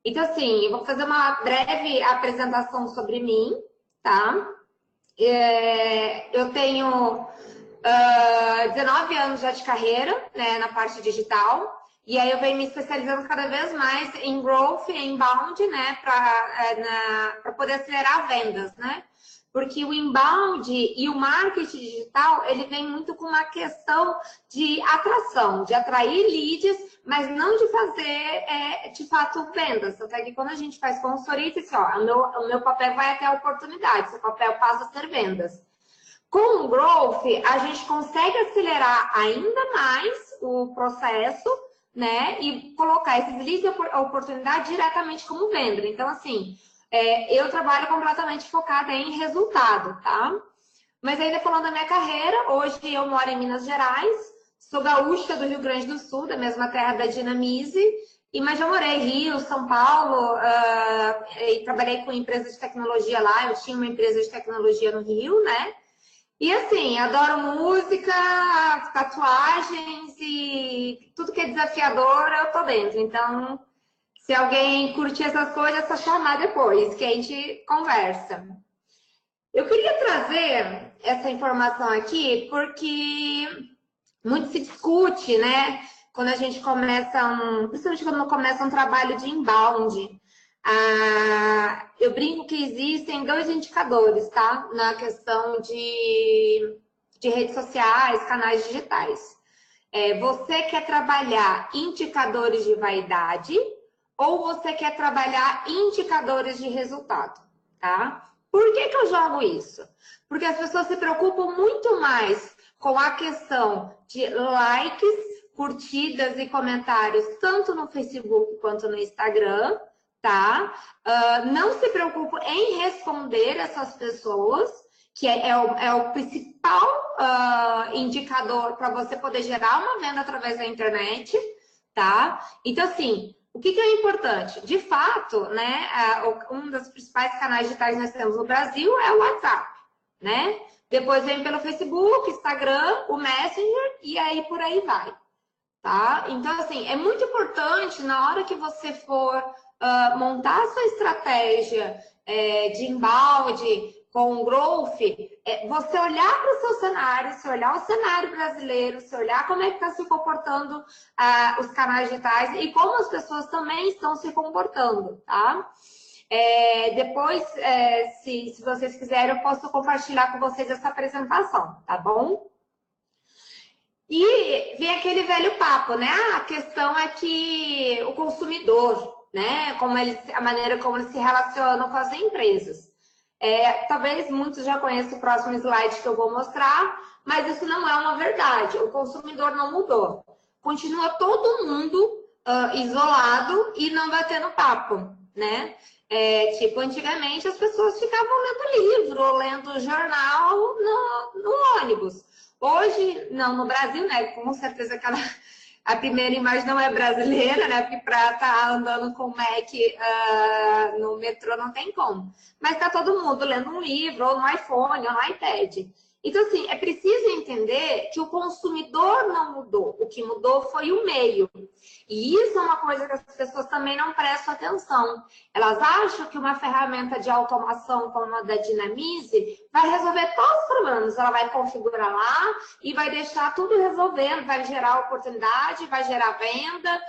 Então, assim, eu vou fazer uma breve apresentação sobre mim, tá? Eu tenho 19 anos já de carreira, né, na parte digital. E aí eu venho me especializando cada vez mais em growth e inbound, né, para poder acelerar vendas, né? Porque o inbound e o marketing digital, ele vem muito com uma questão de atração, de atrair leads, mas não de fazer, de fato, vendas. Até que quando a gente faz consultoria, diz assim, ó, o meu papel vai até a oportunidade, seu papel passa a ser vendas. Com o Growth, a gente consegue acelerar ainda mais o processo, né? E colocar esses leads de oportunidade diretamente como venda. Então, assim, eu trabalho completamente focada em resultado, tá? Mas ainda falando da minha carreira, hoje eu moro em Minas Gerais, sou gaúcha do Rio Grande do Sul, da mesma terra da Dinamize, mas já morei em Rio, São Paulo, e trabalhei com empresas de tecnologia lá, eu tinha uma empresa de tecnologia no Rio, né? E assim, adoro música, tatuagens e tudo que é desafiador, eu tô dentro. Então, se alguém curtir essas coisas, é só chamar depois, que a gente conversa. Eu queria trazer essa informação aqui porque muito se discute, né? Quando a gente começa principalmente quando começa um trabalho de inbound. Eu brinco que existem dois indicadores, tá? Na questão de redes sociais, canais digitais. Você quer trabalhar indicadores de vaidade ou você quer trabalhar indicadores de resultado, tá? Por que eu jogo isso? Porque as pessoas se preocupam muito mais com a questão de likes, curtidas e comentários, tanto no Facebook quanto no Instagram, tá? Não se preocupam em responder essas pessoas, que é o principal indicador para você poder gerar uma venda através da internet, tá? Então, assim, o que é importante? De fato, né, um dos principais canais digitais que nós temos no Brasil é o WhatsApp, né? Depois vem pelo Facebook, Instagram, o Messenger e aí por aí vai, tá? Então, assim, é muito importante na hora que você for montar a sua estratégia de inbound com growth, você olhar para o seu cenário, se olhar o cenário brasileiro, se olhar como é que está se comportando os canais digitais e como as pessoas também estão se comportando, tá? Depois, se vocês quiserem, eu posso compartilhar com vocês essa apresentação, tá bom? E vem aquele velho papo, né? A questão é que o consumidor, né? A maneira como eles se relacionam com as empresas. Talvez muitos já conheçam o próximo slide que eu vou mostrar, mas isso não é uma verdade. O consumidor não mudou. Continua todo mundo isolado e não batendo papo, né? Tipo, antigamente as pessoas ficavam lendo livro ou lendo jornal no ônibus. Hoje, não, no Brasil, né? Com certeza a primeira imagem não é brasileira, né? Porque para estar andando com o Mac no metrô não tem como. Mas está todo mundo lendo um livro, ou no iPhone, ou no iPad. Então, assim, é preciso entender que o consumidor não mudou. O que mudou foi o meio. E isso é uma coisa que as pessoas também não prestam atenção. Elas acham que uma ferramenta de automação como a da Dinamize vai resolver todos os problemas. Ela vai configurar lá e vai deixar tudo resolvendo, vai gerar oportunidade, vai gerar venda.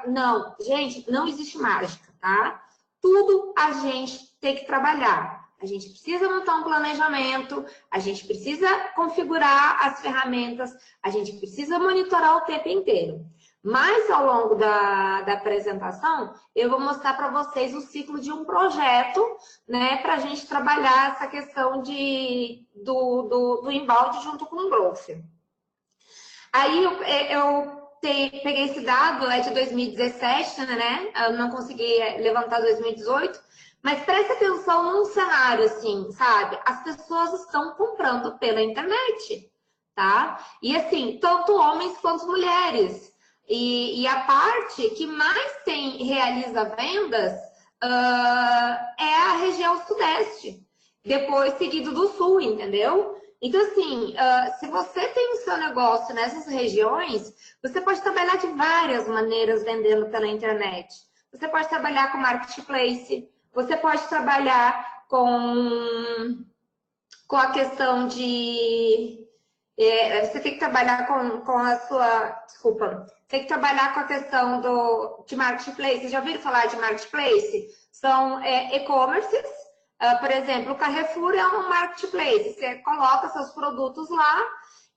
Não, gente, não existe mágica, tá? Tudo a gente tem que trabalhar. A gente precisa montar um planejamento, a gente precisa configurar as ferramentas, a gente precisa monitorar o tempo inteiro. Mas ao longo da apresentação, eu vou mostrar para vocês o ciclo de um projeto, né, para a gente trabalhar essa questão do inbound junto com o growth. Aí eu peguei esse dado, é de 2017, né? Eu não consegui levantar 2018, mas preste atenção num cenário assim, sabe? As pessoas estão comprando pela internet, tá? E assim, tanto homens quanto mulheres. E a parte que mais realiza vendas é a região sudeste, depois seguido do sul, entendeu? Então, assim, se você tem o seu negócio nessas regiões, você pode trabalhar de várias maneiras vendendo pela internet. você pode trabalhar com marketplace, você pode trabalhar com a questão de... você tem que trabalhar com a sua... Desculpa. Tem que trabalhar com a questão de marketplace. Vocês já ouviram falar de marketplace? São e-commerces. Por exemplo, o Carrefour é um marketplace. Você coloca seus produtos lá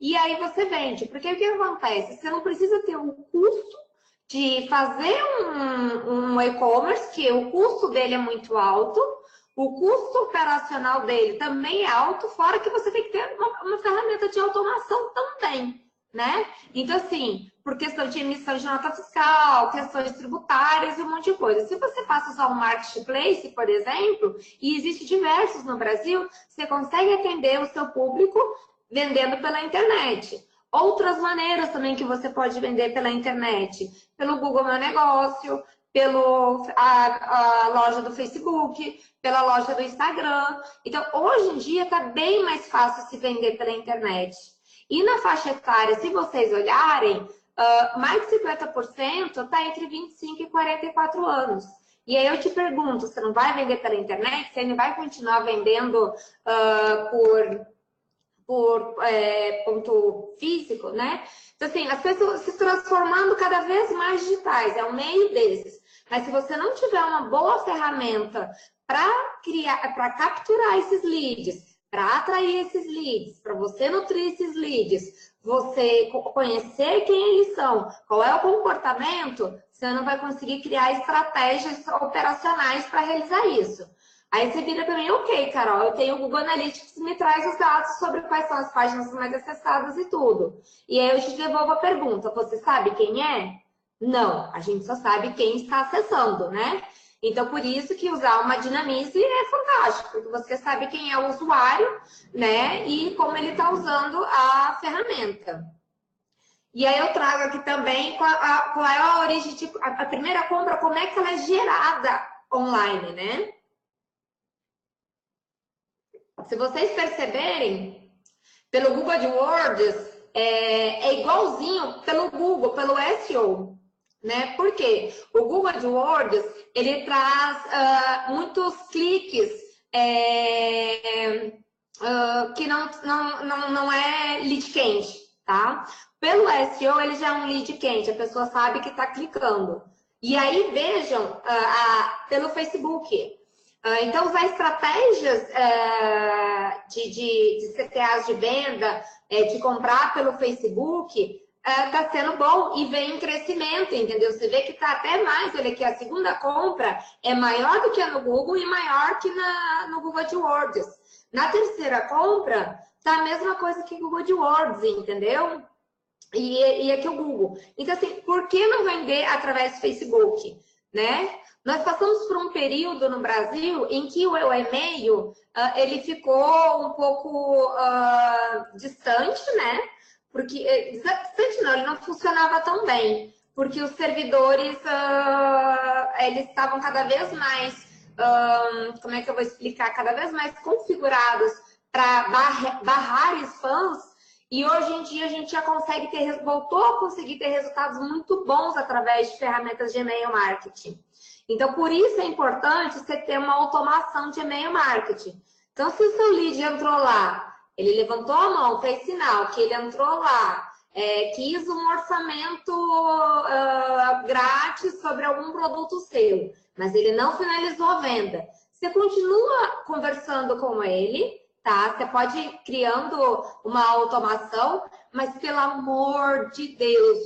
e aí você vende. Porque o que acontece? Você não precisa ter o custo de fazer um e-commerce, que o custo dele é muito alto. O custo operacional dele também é alto, fora que você tem que ter uma ferramenta de automação também, né? Então, assim, por questão de emissão de nota fiscal, questões tributárias e um monte de coisa. Se você passa a usar um marketplace, por exemplo, e existe diversos no Brasil, você consegue atender o seu público vendendo pela internet. Outras maneiras também que você pode vender pela internet, pelo Google Meu Negócio, a loja do Facebook, pela loja do Instagram. Então, hoje em dia, está bem mais fácil se vender pela internet. E na faixa etária, se vocês olharem, mais de 50% está entre 25 e 44 anos. E aí eu te pergunto, você não vai vender pela internet? Você ainda vai continuar vendendo por ponto físico, né? Então, assim, as pessoas se transformando cada vez mais digitais, é um meio desses. Mas se você não tiver uma boa ferramenta para capturar esses leads, para atrair esses leads, para você nutrir esses leads, você conhecer quem eles são, qual é o comportamento, você não vai conseguir criar estratégias operacionais para realizar isso. Aí você vira para mim, ok, Carol, eu tenho o Google Analytics que me traz os dados sobre quais são as páginas mais acessadas e tudo. E aí eu te devolvo a pergunta, você sabe quem é? Não, a gente só sabe quem está acessando, né? Então, por isso que usar uma Dinamize é fantástico, porque você sabe quem é o usuário, né? E como ele está usando a ferramenta. E aí eu trago aqui também qual é a origem, tipo, a primeira compra, como é que ela é gerada online, né? Se vocês perceberem, pelo Google AdWords, é igualzinho pelo Google, pelo SEO. Né? Por quê? O Google AdWords, ele traz muitos cliques que não é lead quente, tá? Pelo SEO, ele já é um lead quente, a pessoa sabe que está clicando. E aí, vejam, pelo Facebook. Então, usar estratégias de CTAs de venda, de comprar pelo Facebook, está sendo bom e vem em crescimento, entendeu? Você vê que está até mais, olha aqui, a segunda compra é maior do que no Google e maior que no Google AdWords. Na terceira compra, está a mesma coisa que o Google AdWords, entendeu? E aqui o Google. Então, assim, por que não vender através do Facebook, né? Nós passamos por um período no Brasil em que o e-mail ele ficou um pouco distante, né? Porque distante não, ele não funcionava tão bem, porque os servidores eles estavam cada vez mais, como é que eu vou explicar? Cada vez mais configurados para barrar spams. E hoje em dia a gente já voltou a conseguir ter resultados muito bons através de ferramentas de e-mail marketing. Então, por isso é importante você ter uma automação de e-mail marketing. Então, se o seu lead entrou lá, ele levantou a mão, fez sinal que ele entrou lá, quis um orçamento grátis sobre algum produto seu, mas ele não finalizou a venda. Você continua conversando com ele, tá? Você pode ir criando uma automação, mas pelo amor de Deus,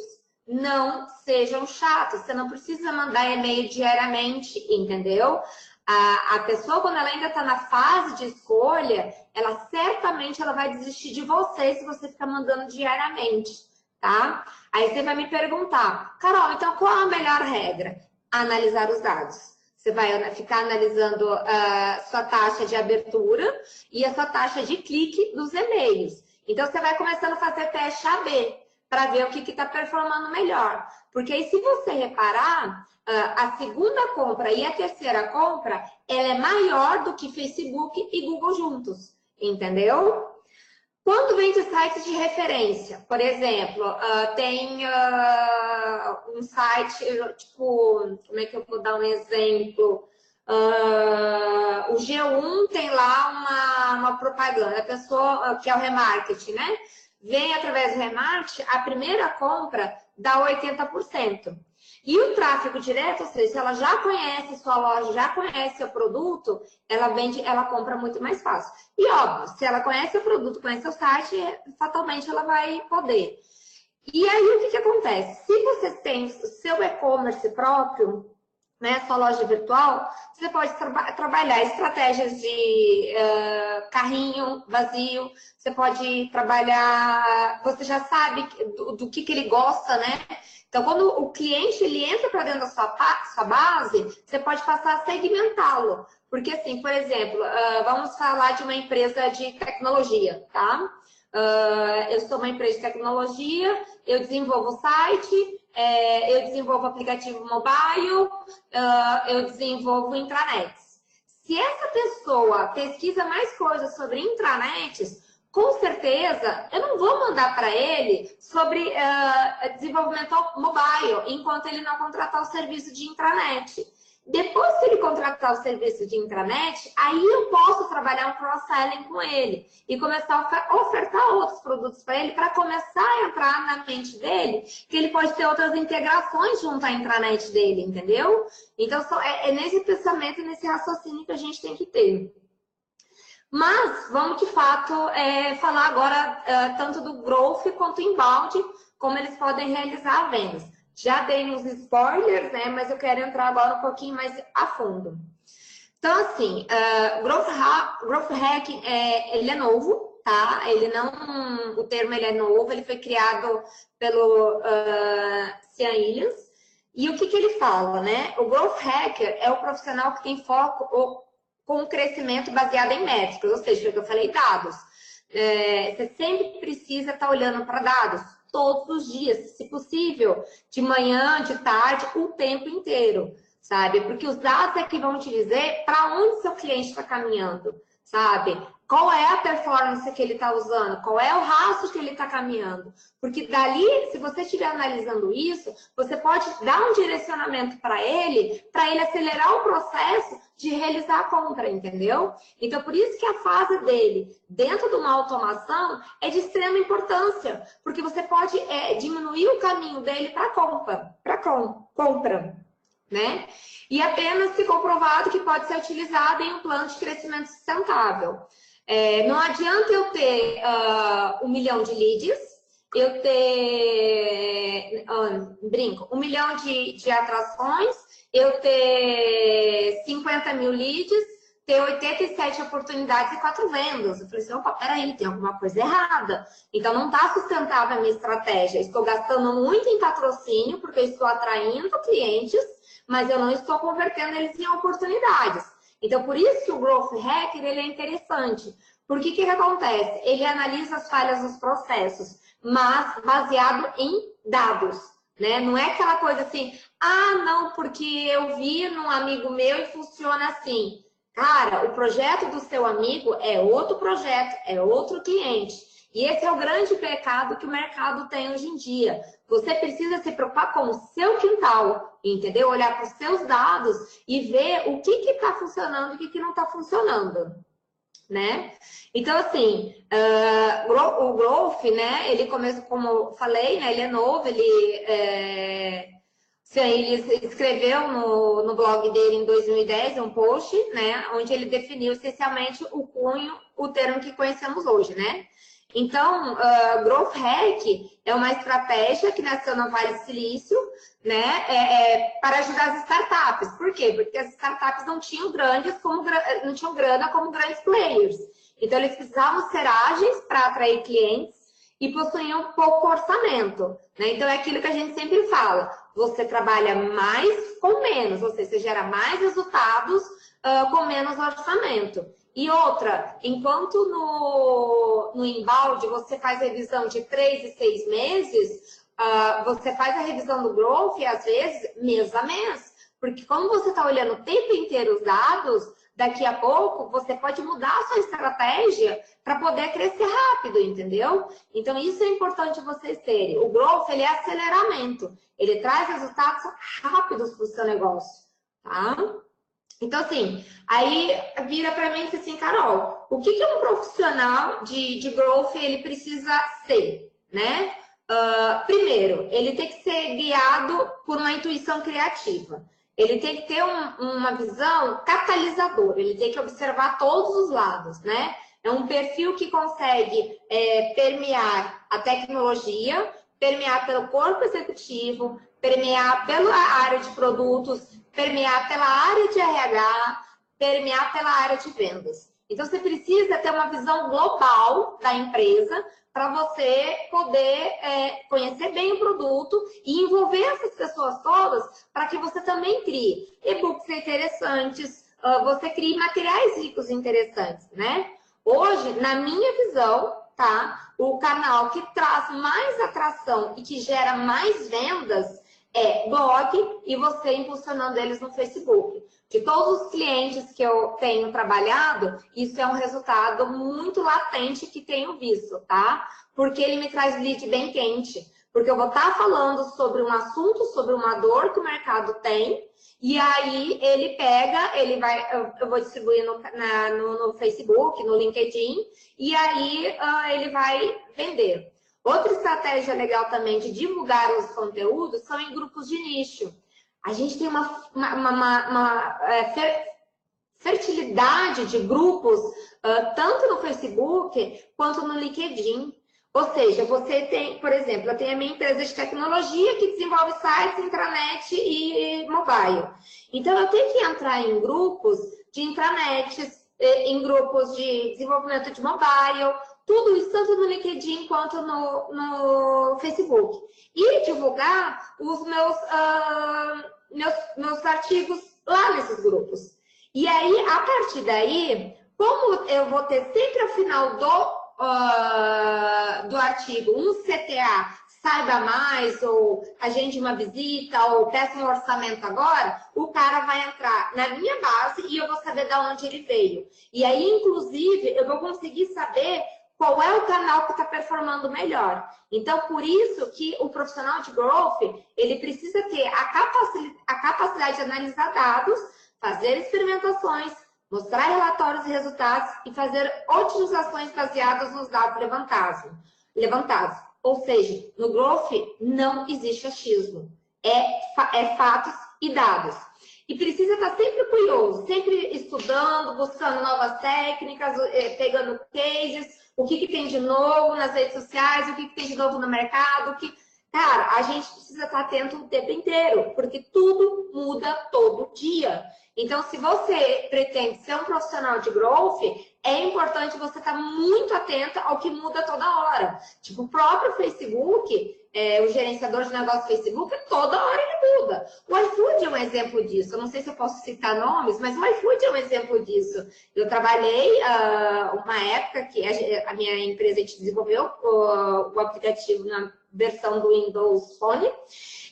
não sejam chatos. Você não precisa mandar e-mail diariamente, entendeu? A pessoa, quando ela ainda está na fase de escolha, ela certamente vai desistir de você se você ficar mandando diariamente, tá? Aí você vai me perguntar, Carol, então qual é a melhor regra? Analisar os dados. Você vai ficar analisando a sua taxa de abertura e a sua taxa de clique dos e-mails. Então, você vai começando a fazer teste AB para ver o que está performando melhor. Porque aí, se você reparar, a segunda compra e a terceira compra, ela é maior do que Facebook e Google juntos. Entendeu? Quando vem de sites de referência, por exemplo, tem um site, tipo, como é que eu vou dar um exemplo? O G1 tem lá uma propaganda, a pessoa que é o remarketing, né? Vem através do remarketing, a primeira compra dá 80%. E o tráfego direto, ou seja, se ela já conhece sua loja, já conhece seu produto, ela vende, ela compra muito mais fácil. E óbvio, se ela conhece o produto, conhece o site, fatalmente ela vai poder. E aí o que acontece? Se você tem o seu e-commerce próprio, né, sua loja virtual, você pode trabalhar estratégias de carrinho vazio, você pode trabalhar, você já sabe do que ele gosta, né? Então, quando o cliente ele entra para dentro da sua base, você pode passar a segmentá-lo. Porque, assim, por exemplo, vamos falar de uma empresa de tecnologia, tá? Eu sou uma empresa de tecnologia, eu desenvolvo site, eu desenvolvo aplicativo mobile, eu desenvolvo intranets. Se essa pessoa pesquisa mais coisas sobre intranets, com certeza eu não vou mandar para ele sobre desenvolvimento mobile, enquanto ele não contratar o serviço de intranet. Depois que ele contratar o serviço de intranet, aí eu posso trabalhar um cross-selling com ele e começar a ofertar outros produtos para ele, para começar a entrar na mente dele, que ele pode ter outras integrações junto à intranet dele, entendeu? Então, é nesse pensamento e nesse raciocínio que a gente tem que ter. Mas vamos, de fato, falar agora tanto do growth quanto inbound, como eles podem realizar vendas. Já dei uns spoilers, né? Mas eu quero entrar agora um pouquinho mais a fundo. Então, assim, Growth Hacking, ele é novo, tá? O termo ele é novo, ele foi criado pelo Cian Williams. E o que ele fala, né? O Growth Hacker é o profissional que tem foco com crescimento baseado em métricas, ou seja, o que eu falei, dados. Você sempre precisa estar olhando para dados todos os dias, se possível, de manhã, de tarde, o tempo inteiro, sabe? Porque os dados é que vão te dizer para onde seu cliente está caminhando, sabe? Qual é a performance que ele está usando, qual é o rastro que ele está caminhando. Porque dali, se você estiver analisando isso, você pode dar um direcionamento para ele acelerar o processo de realizar a compra, entendeu? Então, por isso que a fase dele, dentro de uma automação, é de extrema importância, porque você pode diminuir o caminho dele para compra, né? E apenas se comprovado que pode ser utilizado em um plano de crescimento sustentável. Não adianta eu ter 1 milhão de leads, eu ter, 1 milhão de atrações, eu ter 50 mil leads, ter 87 oportunidades e 4 vendas. Eu falei assim, opa, peraí, tem alguma coisa errada. Então, não está sustentável a minha estratégia. Estou gastando muito em patrocínio, porque eu estou atraindo clientes, mas eu não estou convertendo eles em oportunidades. Então, por isso que o Growth Hacker ele é interessante. Porque o que acontece? Ele analisa as falhas dos processos, mas baseado em dados, né? Não é aquela coisa assim, não, porque eu vi num amigo meu e funciona assim. Cara, o projeto do seu amigo é outro projeto, é outro cliente. E esse é o grande pecado que o mercado tem hoje em dia. Você precisa se preocupar com o seu quintal, entendeu? Olhar para os seus dados e ver o que está funcionando e o que não está funcionando, né? Então, assim, o Growth, né? Ele começa, como eu falei, né? Ele é novo, ele escreveu no blog dele em 2010 um post, né? Onde ele definiu essencialmente o cunho, o termo que conhecemos hoje, né? Então, Growth Hack é uma estratégia que nasceu no Vale do Silício, né, para ajudar as startups. Por quê? Porque as startups não tinham grana como grandes players. Então, eles precisavam ser ágeis para atrair clientes e possuíam pouco orçamento, né? Então, é aquilo que a gente sempre fala. Você trabalha mais com menos, ou seja, você gera mais resultados com menos orçamento. E outra, enquanto no inbound você faz revisão de 3 e 6 meses, você faz a revisão do growth, às vezes, mês a mês. Porque como você está olhando o tempo inteiro os dados, daqui a pouco você pode mudar a sua estratégia para poder crescer rápido, entendeu? Então, isso é importante vocês terem. O growth, ele é aceleramento. Ele traz resultados rápidos para o seu negócio, tá? Então, assim, aí vira para mim e diz assim, Carol, o que um profissional de growth ele precisa ser, né? Primeiro, ele tem que ser guiado por uma intuição criativa. Ele tem que ter uma visão catalisadora, ele tem que observar todos os lados, né? É um perfil que consegue permear a tecnologia, permear pelo corpo executivo, permear pela área de produtos, permear pela área de RH, permear pela área de vendas. Então, você precisa ter uma visão global da empresa para você poder conhecer bem o produto e envolver essas pessoas todas para que você também crie e-books interessantes, você crie materiais ricos interessantes, né? Hoje, na minha visão, tá? O canal que traz mais atração e que gera mais vendas é blog e você impulsionando eles no Facebook. De todos os clientes que eu tenho trabalhado, isso é um resultado muito latente que tenho visto, tá? Porque ele me traz lead bem quente. Porque eu vou estar falando sobre um assunto, sobre uma dor que o mercado tem, e aí ele pega, eu vou distribuir no Facebook, no LinkedIn, e aí ele vai vender. Outra estratégia legal também de divulgar os conteúdos são em grupos de nicho. A gente tem uma fertilidade de grupos, tanto no Facebook quanto no LinkedIn. Ou seja, você tem, por exemplo, eu tenho a minha empresa de tecnologia que desenvolve sites, intranet e mobile. Então, eu tenho que entrar em grupos de intranets, em grupos de desenvolvimento de mobile, tudo isso tanto no LinkedIn quanto no Facebook. E divulgar os meus artigos lá nesses grupos. E aí, a partir daí, como eu vou ter sempre ao final do artigo um CTA, saiba mais, ou agende uma visita, ou peça um orçamento agora, o cara vai entrar na minha base e eu vou saber de onde ele veio. E aí, inclusive, eu vou conseguir saber qual é o canal que está performando melhor. Então, por isso que o profissional de growth, ele precisa ter a capacidade de analisar dados, fazer experimentações, mostrar relatórios e resultados e fazer otimizações baseadas nos dados levantados. Ou seja, no growth não existe achismo. É fatos e dados. E precisa estar sempre curioso, sempre estudando, buscando novas técnicas, pegando cases, o que tem de novo nas redes sociais, o que tem de novo no mercado. Cara, a gente precisa estar atento o tempo inteiro, porque tudo muda todo dia. Então, se você pretende ser um profissional de growth, é importante você estar muito atento ao que muda toda hora. Tipo, o próprio Facebook, o gerenciador de negócio do Facebook, toda hora ele muda. O iFood é um exemplo disso. Eu não sei se eu posso citar nomes, mas o iFood é um exemplo disso. Eu trabalhei uma época que a minha empresa a gente desenvolveu o aplicativo na versão do Windows Phone.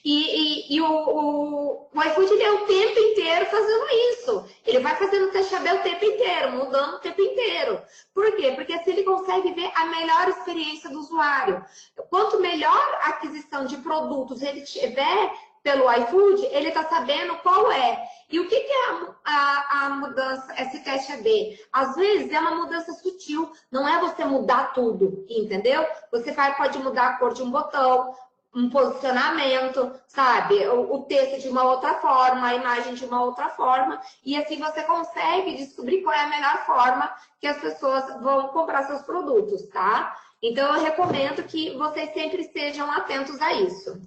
E o iFood ele é o tempo inteiro fazendo isso. Ele vai fazendo teste AB o tempo inteiro, mudando o tempo inteiro. Por quê? Porque assim ele consegue ver a melhor experiência do usuário. Quanto melhor a aquisição de produtos ele tiver pelo iFood, ele está sabendo qual é. E o que é a mudança, esse teste AB? Às vezes é uma mudança sutil, não é você mudar tudo, entendeu? Você pode mudar a cor de um botão, um posicionamento, sabe? O texto de uma outra forma, a imagem de uma outra forma, e assim você consegue descobrir qual é a melhor forma que as pessoas vão comprar seus produtos, tá? Então, eu recomendo que vocês sempre estejam atentos a isso.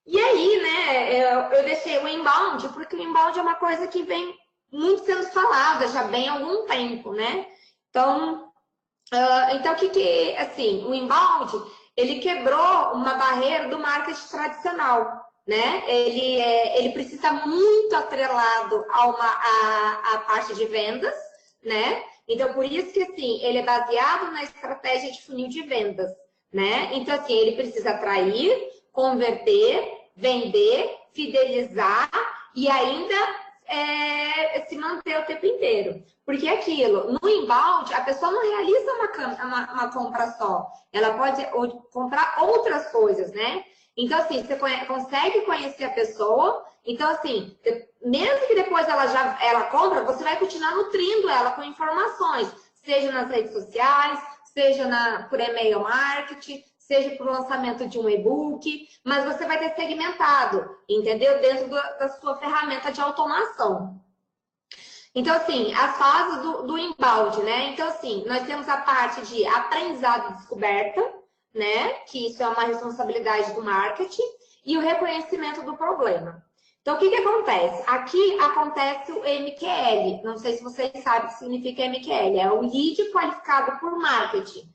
E aí, né, eu deixei o inbound, porque o inbound é uma coisa que vem muito sendo falada já bem há algum tempo, né? Então o que assim, o inbound, ele quebrou uma barreira do marketing tradicional, né? Ele precisa estar muito atrelado à parte de vendas, né? Então, por isso que, assim, ele é baseado na estratégia de funil de vendas, né? Então, assim, ele precisa atrair, converter, vender, fidelizar e ainda você se manter o tempo inteiro. Porque aquilo, no inbound, a pessoa não realiza uma compra só. Ela pode comprar outras coisas, né? Então, assim, você consegue conhecer a pessoa. Então, assim, mesmo que depois ela compra, você vai continuar nutrindo ela com informações. Seja nas redes sociais, seja por e-mail marketing, seja por lançamento de um e-book, mas você vai ter segmentado, entendeu? Dentro da sua ferramenta de automação. Então, assim, as fases do inbound, né? Então, assim, nós temos a parte de aprendizado e descoberta, né? Que isso é uma responsabilidade do marketing, e o reconhecimento do problema. Então, o que acontece? Aqui acontece o MQL. Não sei se vocês sabem o que significa MQL. É o lead qualificado por marketing.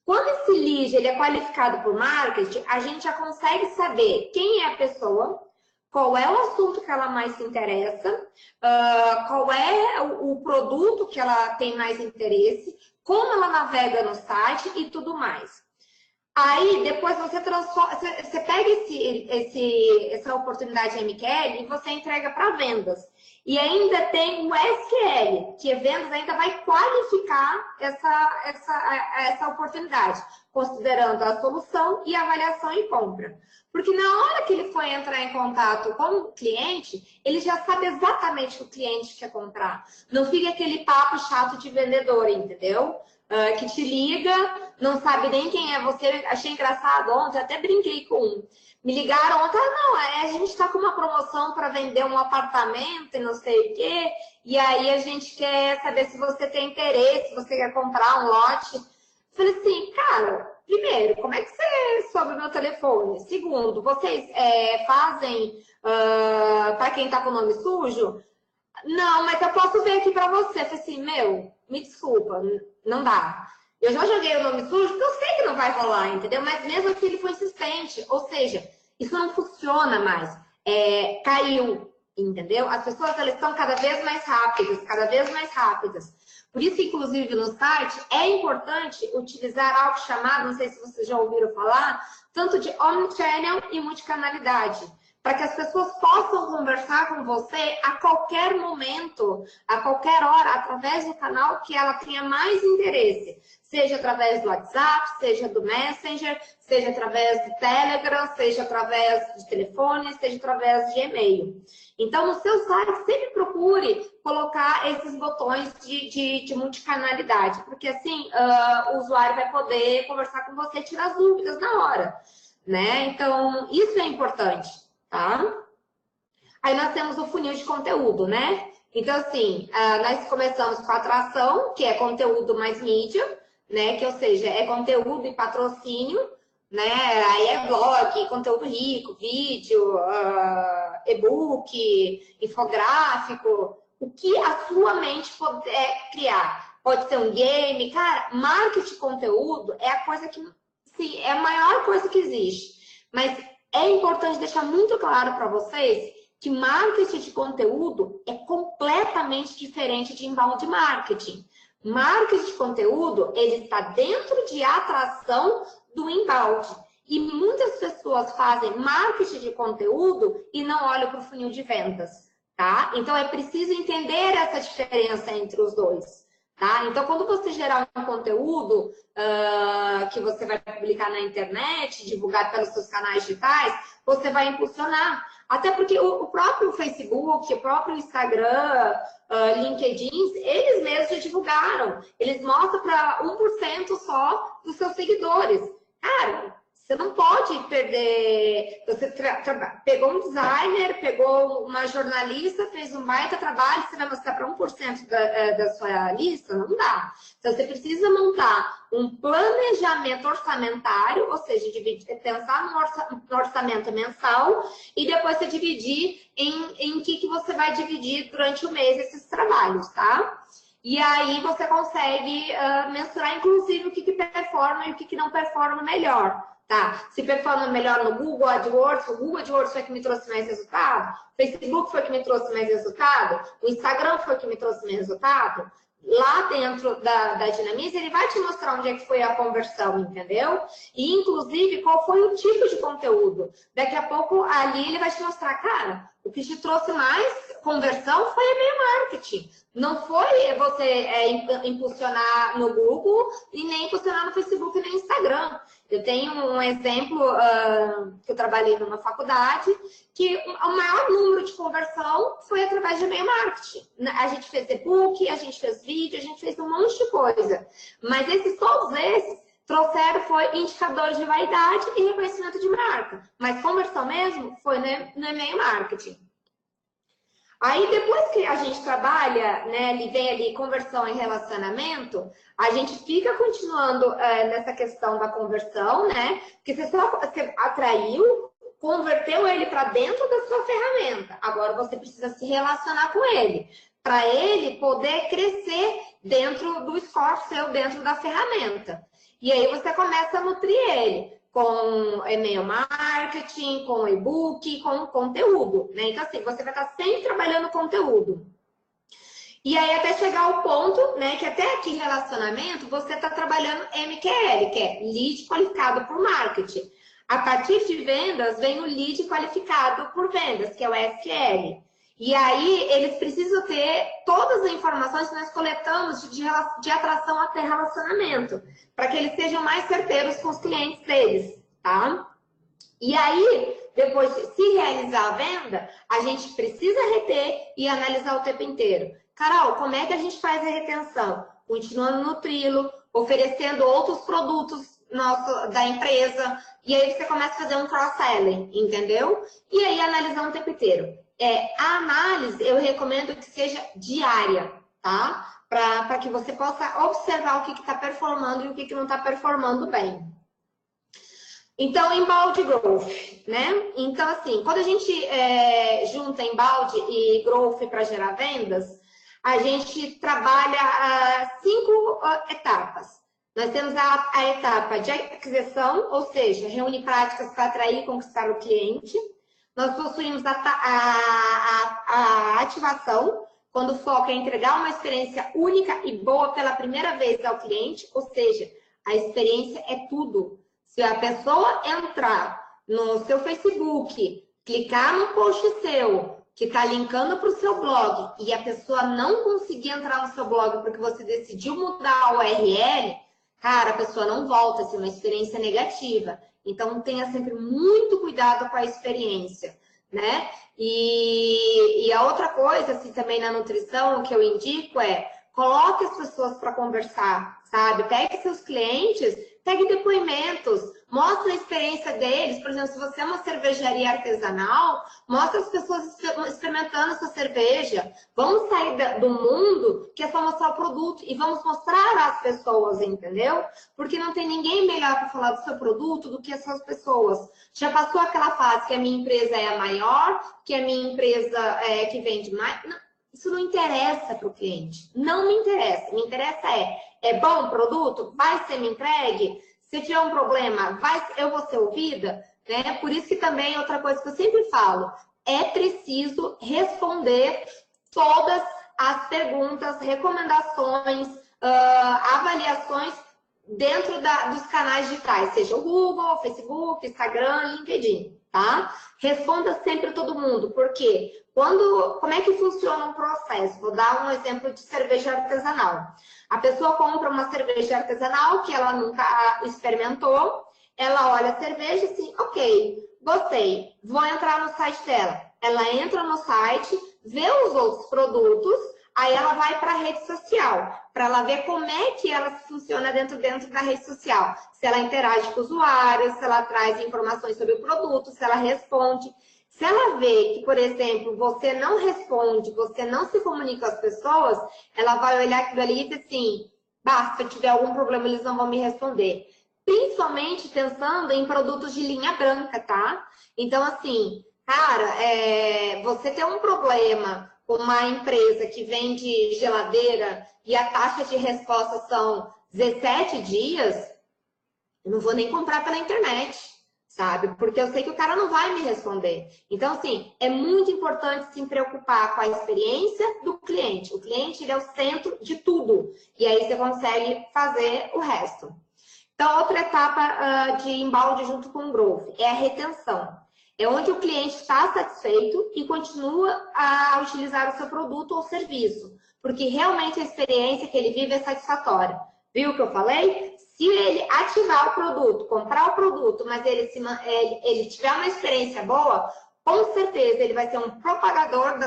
Quando esse lead ele é qualificado por marketing, a gente já consegue saber quem é a pessoa, qual é o assunto que ela mais se interessa, qual é o produto que ela tem mais interesse, como ela navega no site e tudo mais. Aí, depois você pega essa oportunidade MQL e você entrega para vendas. E ainda tem o SQL, que vendas ainda vai qualificar essa oportunidade, considerando a solução e avaliação e compra. Porque na hora que ele for entrar em contato com o cliente, ele já sabe exatamente o que o cliente quer comprar. Não fica aquele papo chato de vendedor, entendeu? Que te liga, não sabe nem quem é você. Achei engraçado ontem, até brinquei com um. Me ligaram ontem, a gente está com uma promoção para vender um apartamento e não sei o quê, e aí a gente quer saber se você tem interesse, se você quer comprar um lote. Falei assim, cara, primeiro, como é que você soube o meu telefone? Segundo, vocês fazem para quem está com o nome sujo? Não, mas eu posso ver aqui para você. Eu falei assim, me desculpa, não dá. Eu já joguei o nome sujo porque eu sei que não vai rolar, entendeu? Mas mesmo assim ele foi insistente. Ou seja, isso não funciona mais. Caiu, entendeu? As pessoas elas estão cada vez mais rápidas, cada vez mais rápidas. Por isso, inclusive, no site, é importante utilizar algo chamado, não sei se vocês já ouviram falar, tanto de omnichannel e multicanalidade, para que as pessoas possam conversar com você a qualquer momento, a qualquer hora, através do canal que ela tenha mais interesse. Seja através do WhatsApp, seja do Messenger, seja através do Telegram, seja através de telefone, seja através de e-mail. Então, no seu site, sempre procure colocar esses botões de multicanalidade, porque assim o usuário vai poder conversar com você e tirar as dúvidas na hora, né? Então, isso é importante. Tá? Aí nós temos o funil de conteúdo, né? Então, assim, nós começamos com a atração, que é conteúdo mais mídia, né? Que, ou seja, é conteúdo e patrocínio, né? Aí é blog, conteúdo rico, vídeo, e-book, infográfico, o que a sua mente puder criar. Pode ser um game, cara, marketing de conteúdo é a coisa que, sim, é a maior coisa que existe. Mas é importante deixar muito claro para vocês que marketing de conteúdo é completamente diferente de inbound marketing. Marketing de conteúdo, ele está dentro de atração do inbound. E muitas pessoas fazem marketing de conteúdo e não olham para o funil de vendas, tá? Então, é preciso entender essa diferença entre os dois. Tá? Então, quando você gerar um conteúdo que você vai publicar na internet, divulgar pelos seus canais digitais, você vai impulsionar. Até porque o próprio Facebook, o próprio Instagram, LinkedIn, eles mesmos já divulgaram. Eles mostram para 1% só dos seus seguidores. Cara, você não pode perder. Você pegou um designer, pegou uma jornalista, fez um baita trabalho, você vai mostrar para 1% da sua lista? Não dá. Então, você precisa montar um planejamento orçamentário, ou seja, pensar no orçamento mensal e depois você dividir em que você vai dividir durante o mês esses trabalhos, tá? E aí você consegue mensurar, inclusive, o que performa e o que não performa melhor. Tá? Se performa melhor no Google AdWords, o Google AdWords foi que me trouxe mais resultado, o Facebook foi que me trouxe mais resultado, o Instagram foi que me trouxe mais resultado. Lá dentro da Dinamize, ele vai te mostrar onde é que foi a conversão, entendeu? E, inclusive, qual foi o tipo de conteúdo. Daqui a pouco, ali, ele vai te mostrar, cara, o que te trouxe mais conversão foi e-mail marketing não foi você impulsionar no Google e nem impulsionar no Facebook e no Instagram. Eu tenho um exemplo que eu trabalhei numa faculdade, que o maior número de conversão foi através de e-mail marketing. A gente fez e-book, a gente fez vídeo, a gente fez um monte de coisa. Mas todos esses trouxeram foi indicadores de vaidade e reconhecimento de marca. Mas conversão mesmo foi no e-mail marketing. Aí, depois que a gente trabalha, né, vem ali conversão e relacionamento, a gente fica continuando nessa questão da conversão, né? Porque você atraiu, converteu ele para dentro da sua ferramenta. Agora você precisa se relacionar com ele, para ele poder crescer dentro do esforço seu, dentro da ferramenta. E aí você começa a nutrir ele com e-mail marketing, com e-book, com conteúdo, né? Então, assim, você vai estar sempre trabalhando conteúdo. E aí, até chegar ao ponto, né, que até aqui relacionamento, você está trabalhando MQL, que é Lead Qualificado por Marketing. A partir de vendas, vem o Lead Qualificado por Vendas, que é o SQL. E aí, eles precisam ter todas as informações que nós coletamos de atração até relacionamento, para que eles sejam mais certeiros com os clientes deles, tá? E aí, depois de se realizar a venda, a gente precisa reter e analisar o tempo inteiro. Carol, como é que a gente faz a retenção? Continuando no trilo, oferecendo outros produtos da empresa, e aí você começa a fazer um cross-selling, entendeu? E aí, analisar o tempo inteiro. A análise, eu recomendo que seja diária, tá? Para que você possa observar o que está performando e o que não está performando bem. Então, embalde growth, né? Então, assim, quando a gente junta embalde e growth para gerar vendas, a gente trabalha 5 etapas. Nós temos a etapa de aquisição, ou seja, reúne práticas para atrair e conquistar o cliente. Nós possuímos a ativação, quando o foco é entregar uma experiência única e boa pela primeira vez ao cliente, ou seja, a experiência é tudo. Se a pessoa entrar no seu Facebook, clicar no post seu, que está linkando para o seu blog, e a pessoa não conseguir entrar no seu blog porque você decidiu mudar a URL, cara, a pessoa não volta, assim, uma experiência negativa. Então, tenha sempre muito cuidado com a experiência, né? E a outra coisa, assim, também na nutrição, que eu indico coloque as pessoas para conversar, sabe? Pegue seus clientes, pegue depoimentos, mostre a experiência deles. Por exemplo, se você é uma cervejaria artesanal, mostre as pessoas experimentando essa cerveja. Vamos sair do mundo que é só mostrar o produto e vamos mostrar às pessoas, entendeu? Porque não tem ninguém melhor para falar do seu produto do que essas pessoas. Já passou aquela fase que a minha empresa é a maior, que a minha empresa é que vende mais... Não. Isso não interessa para o cliente. Não me interessa. Me interessa é bom o produto? Vai ser me entregue? Se tiver um problema, eu vou ser ouvida? Né? Por isso que também, outra coisa que eu sempre falo, é preciso responder todas as perguntas, recomendações, avaliações dentro dos canais digitais, seja o Google, Facebook, Instagram, LinkedIn, tá? Responda sempre todo mundo, porque como é que funciona um processo? Vou dar um exemplo de cerveja artesanal. A pessoa compra uma cerveja artesanal que ela nunca experimentou, ela olha a cerveja e assim, ok, gostei, vou entrar no site dela. Ela entra no site, vê os outros produtos, aí ela vai para a rede social, para ela ver como é que ela funciona dentro da rede social. Se ela interage com usuários, se ela traz informações sobre o produto, se ela responde. Se ela vê que, por exemplo, você não responde, você não se comunica com as pessoas, ela vai olhar aquilo ali e dizer assim, se eu tiver algum problema, eles não vão me responder. Principalmente pensando em produtos de linha branca, tá? Então, assim, cara, você tem um problema com uma empresa que vende geladeira e a taxa de resposta são 17 dias, eu não vou nem comprar pela internet, sabe? Porque eu sei que o cara não vai me responder. Então, assim, é muito importante se preocupar com a experiência do cliente. O cliente, ele é o centro de tudo. E aí você consegue fazer o resto. Então, outra etapa de embalde junto com o growth é a retenção. É onde o cliente está satisfeito e continua a utilizar o seu produto ou serviço, porque realmente a experiência que ele vive é satisfatória. Viu o que eu falei? Se ele ativar o produto, comprar o produto, mas ele tiver uma experiência boa, com certeza ele vai ser um propagador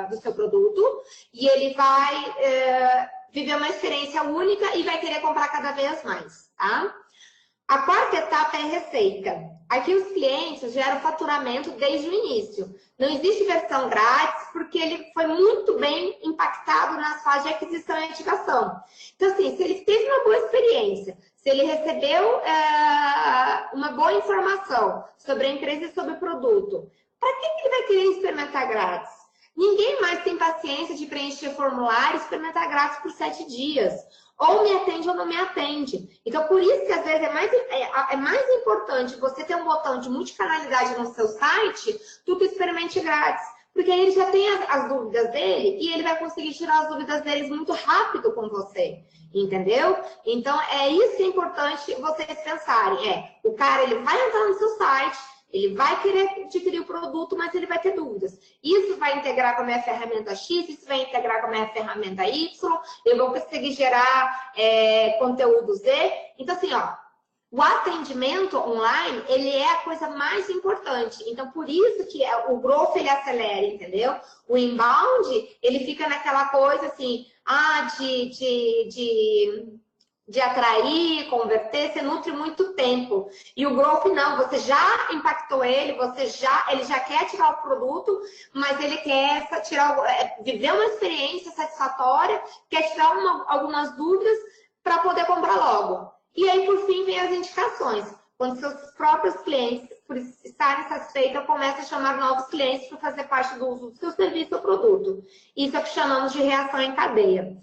do seu produto e ele vai viver uma experiência única e vai querer comprar cada vez mais, tá? A quarta etapa é receita. Aqui os clientes geram faturamento desde o início. Não existe versão grátis porque ele foi muito bem impactado nas fases de aquisição e ativação. Então, assim, se ele teve uma boa experiência, se ele recebeu uma boa informação sobre a empresa e sobre o produto, para que ele vai querer experimentar grátis? Ninguém mais tem paciência de preencher formulário e experimentar grátis por 7 dias. Ou me atende ou não me atende. Então, por isso que às vezes é mais importante você ter um botão de multicanalidade no seu site do que experimente grátis. Porque aí ele já tem as dúvidas dele e ele vai conseguir tirar as dúvidas deles muito rápido com você. Entendeu? Então, é isso que é importante vocês pensarem. O cara, ele vai entrar no seu site, ele vai querer adquirir o produto, mas ele vai ter dúvidas. Isso vai integrar com a minha ferramenta X, isso vai integrar com a minha ferramenta Y, eu vou conseguir gerar conteúdo Z. Então, assim, o atendimento online, ele é a coisa mais importante. Então, por isso que o growth, ele acelera, entendeu? O inbound, ele fica naquela coisa, assim, de atrair, converter, você nutre muito tempo. E o growth não, você já impactou ele, ele já quer ativar o produto, mas ele quer viver uma experiência satisfatória, quer tirar algumas dúvidas para poder comprar logo. E aí, por fim, vem as indicações. Quando seus próprios clientes, por estarem satisfeitos, começam a chamar novos clientes para fazer parte do uso do seu serviço ou produto. Isso é o que chamamos de reação em cadeia.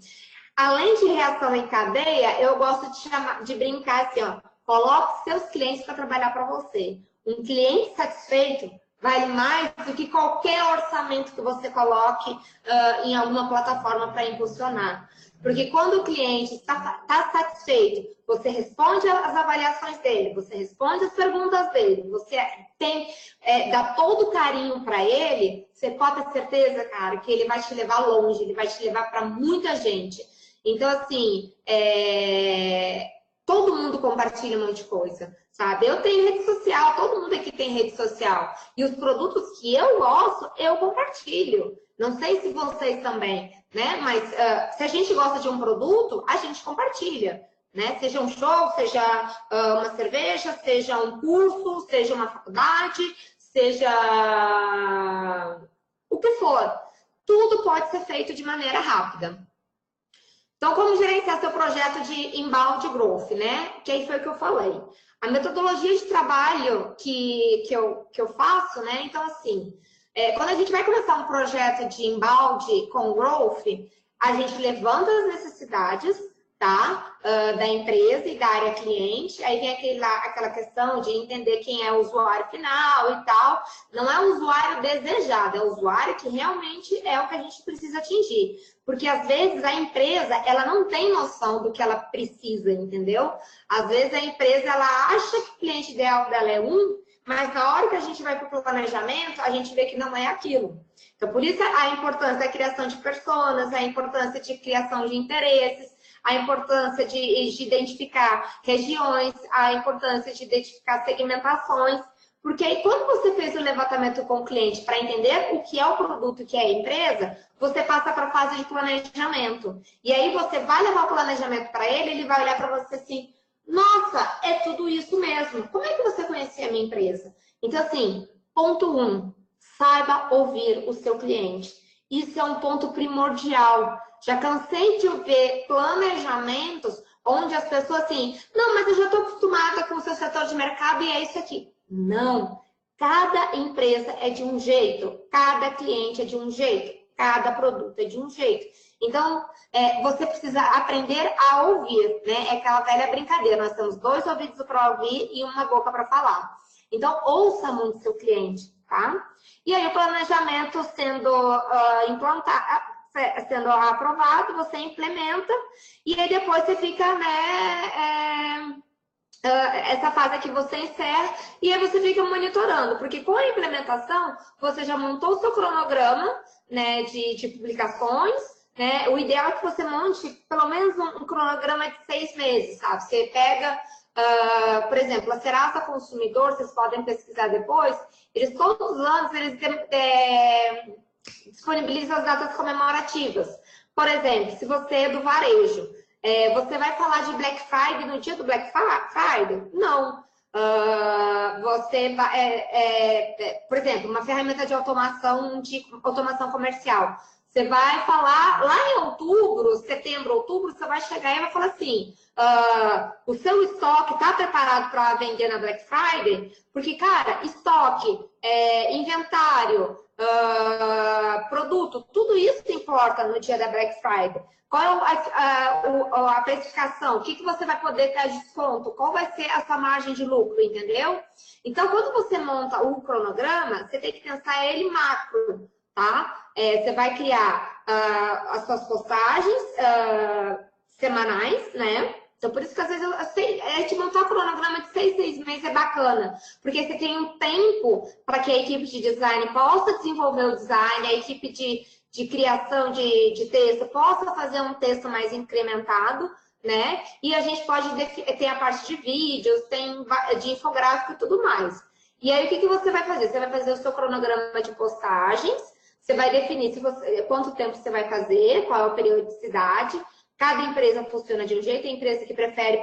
Além de reação em cadeia, eu gosto de brincar assim, coloque seus clientes para trabalhar para você. Um cliente satisfeito vale mais do que qualquer orçamento que você coloque em alguma plataforma para impulsionar. Porque quando o cliente está satisfeito, você responde às avaliações dele, você responde às perguntas dele, você dá todo o carinho para ele, você pode ter certeza, cara, que ele vai te levar longe, ele vai te levar para muita gente. Então, assim, todo mundo compartilha um monte de coisa, sabe? Eu tenho rede social, todo mundo aqui tem rede social. E os produtos que eu gosto, eu compartilho. Não sei se vocês também, né? Mas se a gente gosta de um produto, a gente compartilha, né? Seja um show, seja uma cerveja, seja um curso, seja uma faculdade, seja o que for. Tudo pode ser feito de maneira rápida. Então, como gerenciar seu projeto de inbound growth, né? Que aí foi o que eu falei. A metodologia de trabalho que eu faço, né? Então, assim, quando a gente vai começar um projeto de inbound com growth, a gente levanta as necessidades, tá? Da empresa e da área cliente. Aí vem aquela questão de entender quem é o usuário final e tal. Não é o usuário desejado, é o usuário que realmente é o que a gente precisa atingir. Porque, às vezes, a empresa, ela não tem noção do que ela precisa, entendeu? Às vezes, a empresa, ela acha que o cliente ideal dela é mas na hora que a gente vai para o planejamento, a gente vê que não é aquilo. Então, por isso, a importância da criação de personas, a importância de criação de interesses, a importância de identificar regiões, a importância de identificar segmentações. Porque aí, quando você fez o levantamento com o cliente para entender o que é o produto, o que é a empresa, você passa para a fase de planejamento. E aí você vai levar o planejamento para ele, ele vai olhar para você assim, nossa, é tudo isso mesmo. Como é que você conhecia a minha empresa? Então, assim, ponto 1, saiba ouvir o seu cliente. Isso é um ponto primordial. Já cansei de ver planejamentos onde as pessoas assim, não, mas eu já estou acostumada com o seu setor de mercado e é isso aqui. Não, cada empresa é de um jeito, cada cliente é de um jeito, cada produto é de um jeito. Então, você precisa aprender a ouvir, né? É aquela velha brincadeira, nós temos 2 ouvidos para ouvir e uma boca para falar. Então, ouça muito seu cliente, tá? E aí, o planejamento sendo sendo aprovado, você implementa e aí depois você fica, né, essa fase aqui você encerra e aí você fica monitorando, porque com a implementação você já montou o seu cronograma, né, de publicações, né? O ideal é que você monte pelo menos um cronograma de 6 meses, sabe? Você pega, por exemplo, a Serasa Consumidor, vocês podem pesquisar depois, eles todos os anos eles disponibilizam as datas comemorativas. Por exemplo, se você é do varejo, você vai falar de Black Friday no dia do Black Friday? Não. Você vai, por exemplo, uma ferramenta de automação comercial. Você vai falar lá em outubro, setembro, outubro, você vai chegar e vai falar assim: o seu estoque está preparado para vender na Black Friday? Porque, cara, estoque, inventário, produto, tudo isso importa no dia da Black Friday. Qual é a precificação? O que você vai poder ter de desconto? Qual vai ser a sua margem de lucro, entendeu? Então, quando você monta o cronograma, você tem que pensar ele macro, tá? Você vai criar as suas postagens semanais, né? Então, por isso que às vezes te montar um cronograma de 6 meses é bacana, porque você tem um tempo para que a equipe de design possa desenvolver o design, a equipe de criação de texto possa fazer um texto mais incrementado, né? E a gente pode ter a parte de vídeos, tem de infográfico e tudo mais. E aí, o que você vai fazer? Você vai fazer o seu cronograma de postagens, você vai definir quanto tempo você vai fazer, qual é a periodicidade. Cada empresa funciona de um jeito, tem empresa que prefere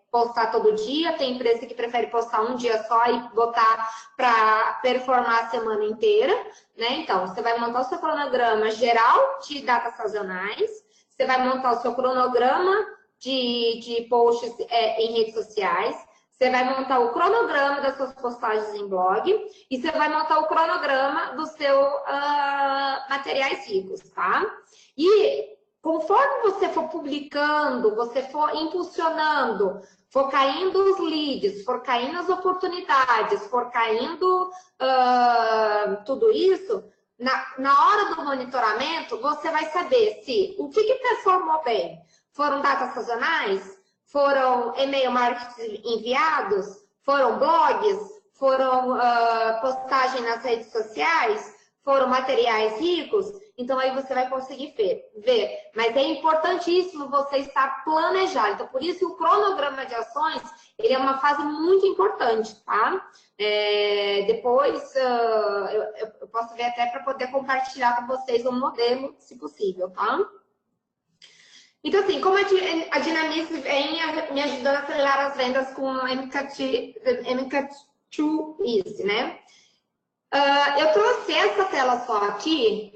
postar todo dia, tem empresa que prefere postar um dia só e botar para performar a semana inteira, né? Então, você vai montar o seu cronograma geral de datas sazonais, você vai montar o seu cronograma de posts em redes sociais, você vai montar o cronograma das suas postagens em blog e você vai montar o cronograma do seu materiais ricos, tá? E conforme você for publicando, você for impulsionando, for caindo os leads, for caindo as oportunidades, for caindo tudo isso, na hora do monitoramento, você vai saber se o que performou bem. Foram datas sazonais? Foram e-mail marketing enviados? Foram blogs? Foram postagem nas redes sociais? Foram materiais ricos? Então, aí você vai conseguir ver. Mas é importantíssimo você estar planejado. Então, por isso, o cronograma de ações, ele é uma fase muito importante, tá? Depois, eu posso ver até para poder compartilhar com vocês um modelo, se possível, tá? Então, assim, como a Dynamics vem me ajudando a acelerar as vendas com o MK2 Easy, né? Eu trouxe essa tela só aqui,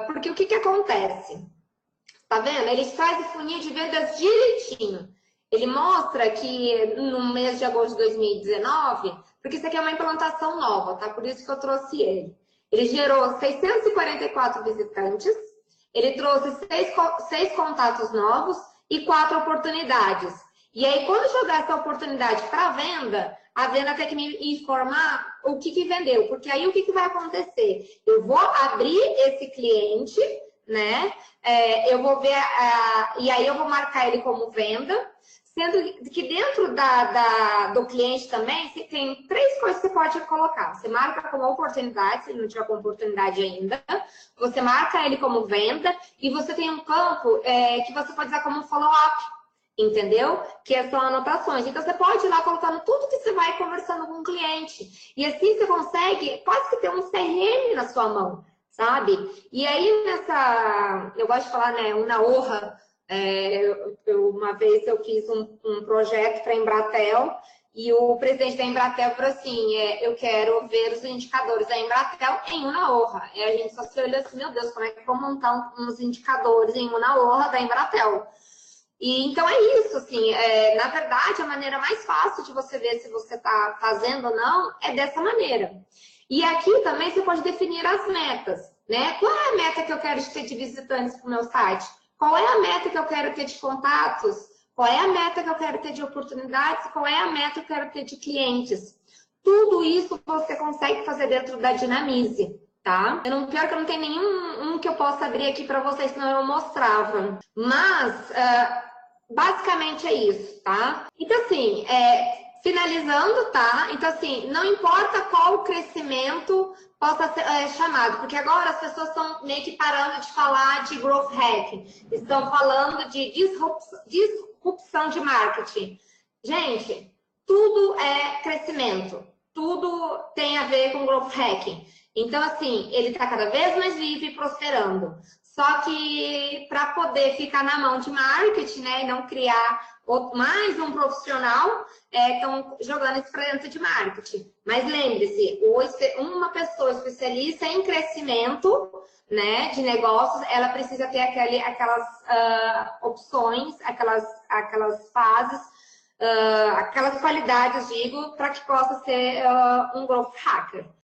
porque o que acontece? Tá vendo? Ele faz o funil de vendas direitinho. Ele mostra que no mês de agosto de 2019, porque isso aqui é uma implantação nova, tá? Por isso que eu trouxe ele. Ele gerou 644 visitantes, ele trouxe 6 contatos novos e 4 oportunidades. E aí, quando jogar essa oportunidade para venda, a venda tem que me informar o que vendeu. Porque aí, o que vai acontecer? Eu vou abrir esse cliente, né? Eu vou ver, e aí eu vou marcar ele como venda. Sendo que dentro do cliente também, tem 3 coisas que você pode colocar. Você marca como oportunidade, se ele não tiver com oportunidade ainda. Você marca ele como venda. E você tem um campo que você pode usar como follow-up. Entendeu? Que são anotações. Então, você pode ir lá colocando tudo que você vai conversando com o cliente. E assim você consegue quase que ter um CRM na sua mão, sabe? E aí, eu gosto de falar, né, na honra. Uma vez eu fiz um projeto para a Embratel e o presidente da Embratel falou assim, eu quero ver os indicadores da Embratel em uma honra. E a gente só se olhou assim, meu Deus, como é que eu vou montar uns indicadores em uma honra da Embratel? E então é isso, assim, na verdade, a maneira mais fácil de você ver se você está fazendo ou não é dessa maneira. E aqui também você pode definir as metas, né? Qual é a meta que eu quero ter de visitantes para o meu site? Qual é a meta que eu quero ter de contatos? Qual é a meta que eu quero ter de oportunidades? Qual é a meta que eu quero ter de clientes? Tudo isso você consegue fazer dentro da Dynamize, tá? Pior que eu não tenho nenhum que eu possa abrir aqui para vocês, senão eu mostrava. Mas basicamente é isso, tá? Então, assim, finalizando, tá? Então, assim, não importa qual o crescimento possa ser chamado, porque agora as pessoas estão meio que parando de falar de growth hack, estão falando de disrupção de marketing. Gente, tudo é crescimento, tudo tem a ver com growth hacking. Então, assim, ele está cada vez mais livre e prosperando. Só que para poder ficar na mão de marketing, né, e não criar mais um profissional, estão jogando isso para dentro de marketing. Mas lembre-se, uma pessoa especialista em crescimento, né, de negócios, ela precisa ter aquelas opções, aquelas fases, aquelas qualidades, digo, para que possa ser um growth hacker.